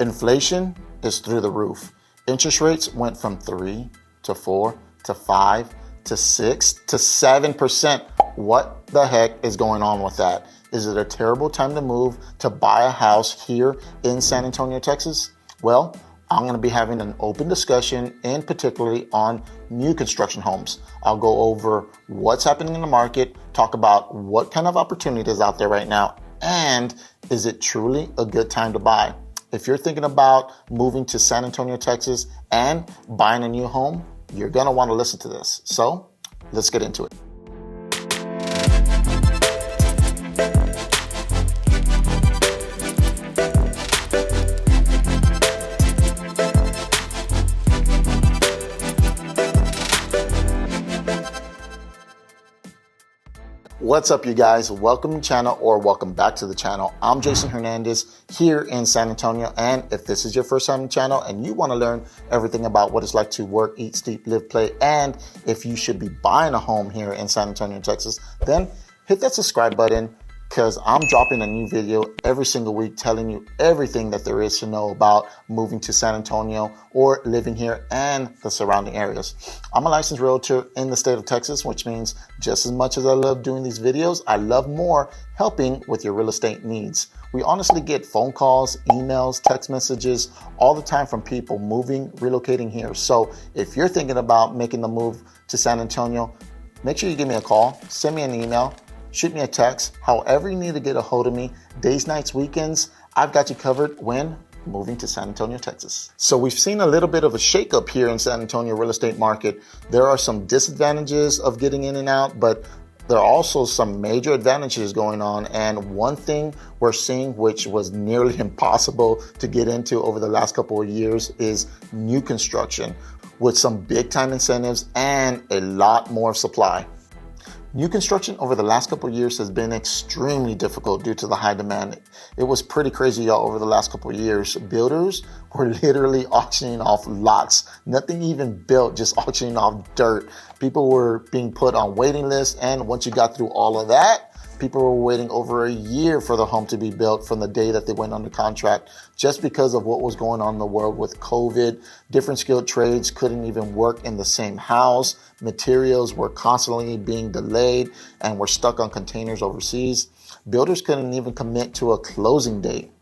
Inflation is through the roof. Interest rates went from 3 to 4 to 5 to 6 to 7%. What the heck is going on with that? Is it a terrible time to move to buy a house here in San Antonio, Texas? Well, I'm going to be having an open discussion, and particularly on new construction homes. I'll go over what's happening in the market, talk about what kind of opportunities out there right now, and is it truly a good time to buy? If you're thinking about moving to San Antonio, Texas, and buying a new home, you're going to want to listen to this. So let's get into it. What's up, you guys? Welcome to the channel, or welcome back to the channel. I'm Jason Hernandez here in San Antonio, and if this is your first time on the channel and you want to learn everything about what it's like to work, eat, sleep, live, play, and if you should be buying a home here in San Antonio, Texas, then hit that subscribe button, because I'm dropping a new video every single week telling you everything that there is to know about moving to San Antonio or living here and the surrounding areas. I'm a licensed realtor in the state of Texas, which means just as much as I love doing these videos, I love more helping with your real estate needs. We honestly get phone calls, emails, text messages all the time from people moving, relocating here. So if you're thinking about making the move to San Antonio, make sure you give me a call, send me an email, shoot me a text, however you need to get a hold of me, days, nights, weekends, I've got you covered when moving to San Antonio, Texas. So we've seen a little bit of a shakeup here in San Antonio real estate market. There are some disadvantages of getting in and out, but there are also some major advantages going on. And one thing we're seeing, which was nearly impossible to get into over the last couple of years, is new construction with some big time incentives and a lot more supply. New construction over the last couple of years has been extremely difficult due to the high demand. It was pretty crazy, y'all, over the last couple of years. Builders were literally auctioning off lots, nothing even built, just auctioning off dirt. People were being put on waiting lists, and once you got through all of that, people were waiting over a year for the home to be built from the day that they went under contract, just because of what was going on in the world with COVID. Different skilled trades couldn't even work in the same house. Materials were constantly being delayed and were stuck on containers overseas. Builders couldn't even commit to a closing date.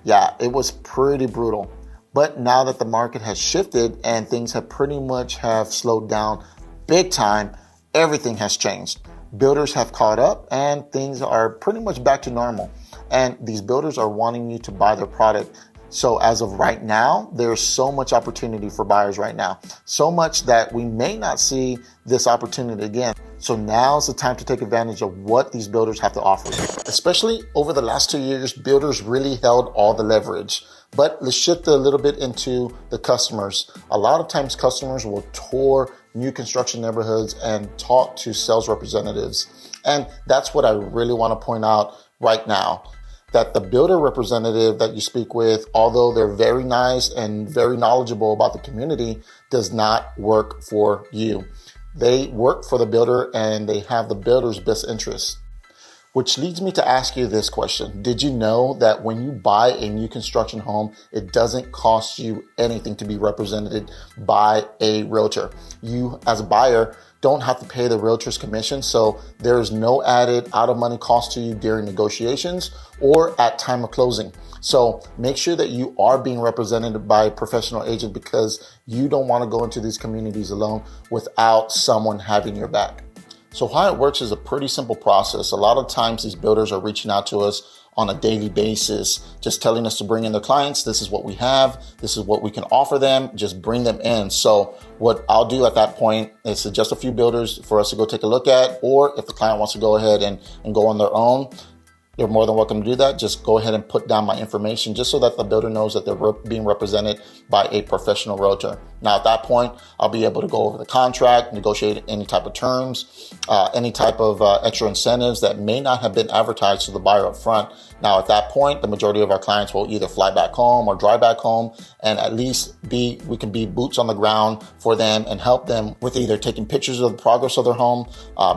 Yeah, it was pretty brutal. But now that the market has shifted and things have pretty much have slowed down big time, everything has changed. Builders have caught up and things are pretty much back to normal. And these builders are wanting you to buy their product. So as of right now, there's so much opportunity for buyers right now. So much that we may not see this opportunity again. So now's the time to take advantage of what these builders have to offer. Especially over the last 2 years, builders really held all the leverage. But let's shift a little bit into the customers. A lot of times customers will tour new construction neighborhoods and talk to sales representatives. And that's what I really want to point out right now, that the builder representative that you speak with, although they're very nice and very knowledgeable about the community, does not work for you. They work for the builder and they have the builder's best interests. Which leads me to ask you this question. Did you know that when you buy a new construction home, it doesn't cost you anything to be represented by a realtor? You, as a buyer, don't have to pay the realtor's commission, so there is no added out-of-money cost to you during negotiations or at time of closing. So make sure that you are being represented by a professional agent, because you don't want to go into these communities alone without someone having your back. So how it works is a pretty simple process. A lot of times these builders are reaching out to us on a daily basis, just telling us to bring in their clients. This is what we have. This is what we can offer them. Just bring them in. So what I'll do at that point is suggest a few builders for us to go take a look at, or if the client wants to go ahead and go on their own, they're more than welcome to do that. Just go ahead and put down my information just so that the builder knows that they're being represented by a professional realtor. Now, at that point, I'll be able to go over the contract, negotiate any type of terms, any type of extra incentives that may not have been advertised to the buyer up front. Now, at that point, the majority of our clients will either fly back home or drive back home, and at least we can be boots on the ground for them and help them with either taking pictures of the progress of their home,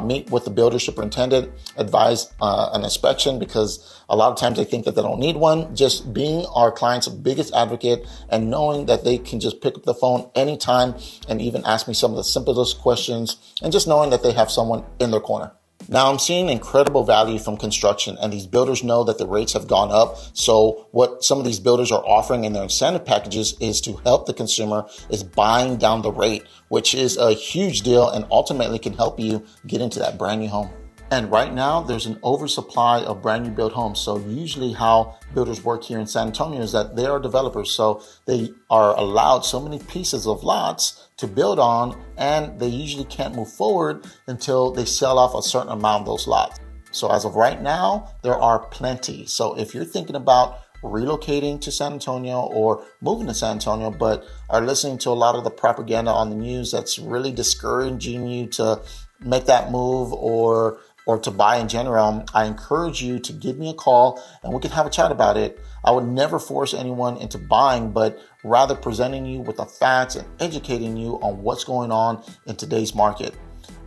meet with the builder superintendent, advise an inspection, because a lot of times they think that they don't need one. Just being our client's biggest advocate and knowing that they can just pick up the phone anytime and even ask me some of the simplest questions, and just knowing that they have someone in their corner. Now, I'm seeing incredible value from construction, and these builders know that the rates have gone up. So what some of these builders are offering in their incentive packages is to help the consumer is buying down the rate, which is a huge deal and ultimately can help you get into that brand new home. And right now, there's an oversupply of brand new built homes. So usually how builders work here in San Antonio is that they are developers. So they are allowed so many pieces of lots to build on, and they usually can't move forward until they sell off a certain amount of those lots. So as of right now, there are plenty. So if you're thinking about relocating to San Antonio or moving to San Antonio, but are listening to a lot of the propaganda on the news that's really discouraging you to make that move or to buy in general, I encourage you to give me a call and we can have a chat about it. I would never force anyone into buying, but rather presenting you with the facts and educating you on what's going on in today's market.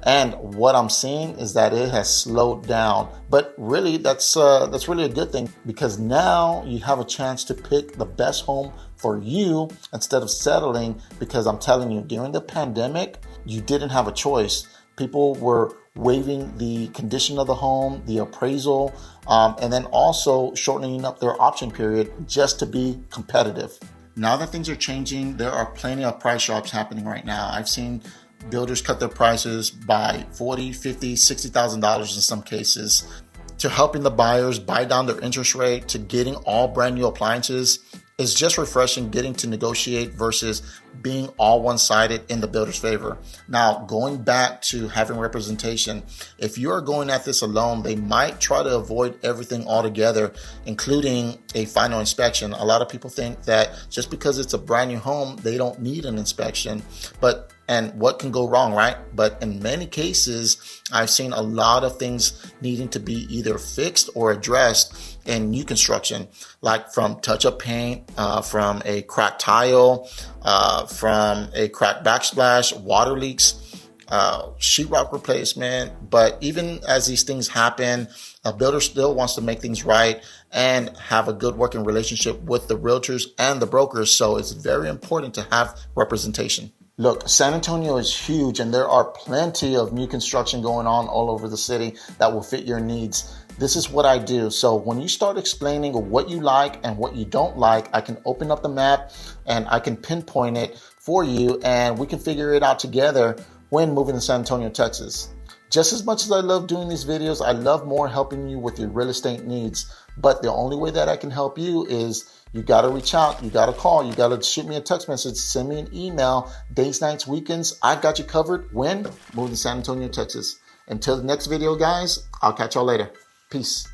And what I'm seeing is that it has slowed down, but really that's really a good thing, because now you have a chance to pick the best home for you instead of settling, because I'm telling you, during the pandemic, you didn't have a choice. People were waiving the condition of the home, the appraisal, and then also shortening up their option period just to be competitive. Now that things are changing, there are plenty of price drops happening right now. I've seen builders cut their prices by $40,000, $50,000, $60,000 in some cases, to helping the buyers buy down their interest rate, to getting all brand new appliances. It's just refreshing getting to negotiate versus being all one-sided in the builder's favor. Now, going back to having representation, if you're going at this alone, they might try to avoid everything altogether, including a final inspection. A lot of people think that just because it's a brand new home, they don't need an inspection. And what can go wrong, right? But in many cases, I've seen a lot of things needing to be either fixed or addressed in new construction, like from touch-up paint, from a cracked tile, from a cracked backsplash, water leaks, sheetrock replacement. But even as these things happen, a builder still wants to make things right and have a good working relationship with the realtors and the brokers. So it's very important to have representation. Look, San Antonio is huge, and there are plenty of new construction going on all over the city that will fit your needs. This is what I do. So when you start explaining what you like and what you don't like, I can open up the map and I can pinpoint it for you, and we can figure it out together when moving to San Antonio, Texas. Just as much as I love doing these videos, I love more helping you with your real estate needs. But the only way that I can help you is you got to reach out, you got to call, you got to shoot me a text message, send me an email, days, nights, weekends. I've got you covered when moving to San Antonio, Texas. Until the next video, guys, I'll catch y'all later. Peace.